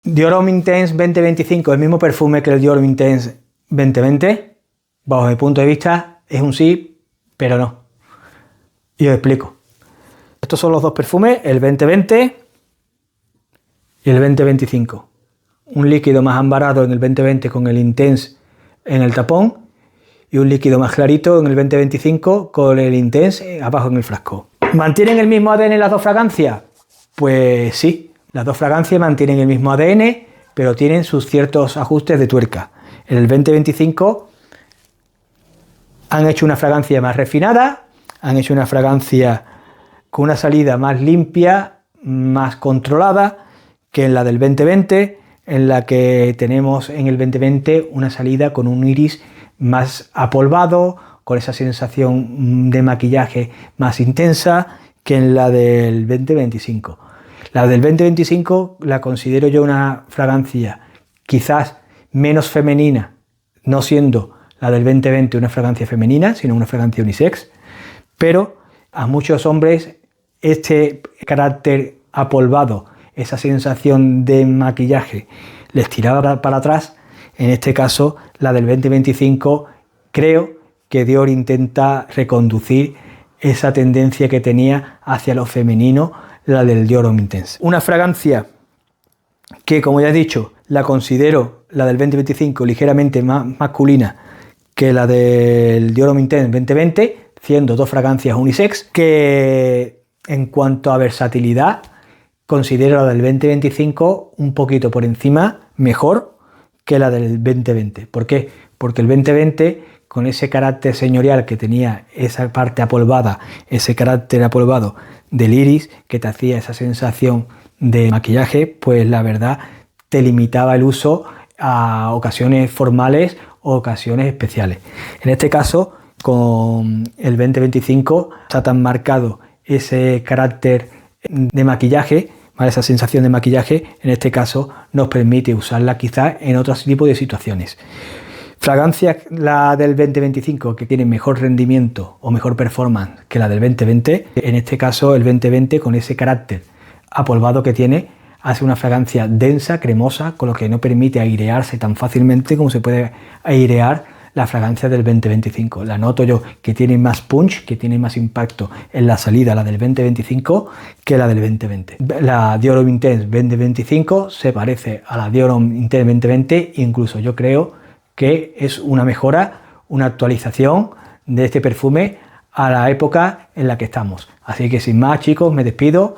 Dior Homme Intense 2025, el mismo perfume que el Dior Homme Intense 2020. Bajo mi punto de vista es un sí, pero no. Y os explico. Estos son los dos perfumes, el 2020 y el 2025. Un líquido más ambarado en el 2020 con el Intense en el tapón y un líquido más clarito en el 2025 con el Intense abajo en el frasco. ¿Mantienen el mismo ADN las dos fragancias? Pues sí. Las dos fragancias mantienen el mismo ADN, pero tienen sus ciertos ajustes de tuerca. En el 2025 han hecho una fragancia más refinada, han hecho una fragancia con una salida más limpia, más controlada que en la del 2020, en la que tenemos en el 2020 una salida con un iris más apolvado, con esa sensación de maquillaje más intensa que en la del 2025. La del 2025 la considero yo una fragancia quizás menos femenina, no siendo la del 2020 una fragancia femenina, sino una fragancia unisex, pero a muchos hombres este carácter apolvado, esa sensación de maquillaje les tiraba para atrás. En este caso, la del 2025, creo que Dior intenta reconducir esa tendencia que tenía hacia lo femenino, la del Dior Homme Intense. Una fragancia que, como ya he dicho, la considero, la del 2025, ligeramente más masculina que la del Dior Homme Intense 2020, siendo dos fragancias unisex, que en cuanto a versatilidad considero la del 2025 un poquito por encima, mejor que la del 2020. ¿Por qué? Porque el 2020, con ese carácter señorial que tenía esa parte apolvada, ese carácter apolvado del iris que te hacía esa sensación de maquillaje, pues la verdad te limitaba el uso a ocasiones formales o ocasiones especiales. En este caso, con el 2025 está tan marcado ese carácter de maquillaje, ¿vale? Esa sensación de maquillaje, en este caso nos permite usarla quizás en otros tipos de situaciones. Fragancias, la del 2025, que tiene mejor rendimiento o mejor performance que la del 2020. En este caso, el 2020, con ese carácter apolvado que tiene, hace una fragancia densa, cremosa, con lo que no permite airearse tan fácilmente como se puede airear la fragancia del 2025. La noto yo que tiene más punch, que tiene más impacto en la salida, la del 2025, que la del 2020. La Dior Homme Intense 2025 se parece a la Dior Homme Intense 2020, incluso yo creo que es una mejora, una actualización de este perfume a la época en la que estamos. Así que sin más, chicos, me despido.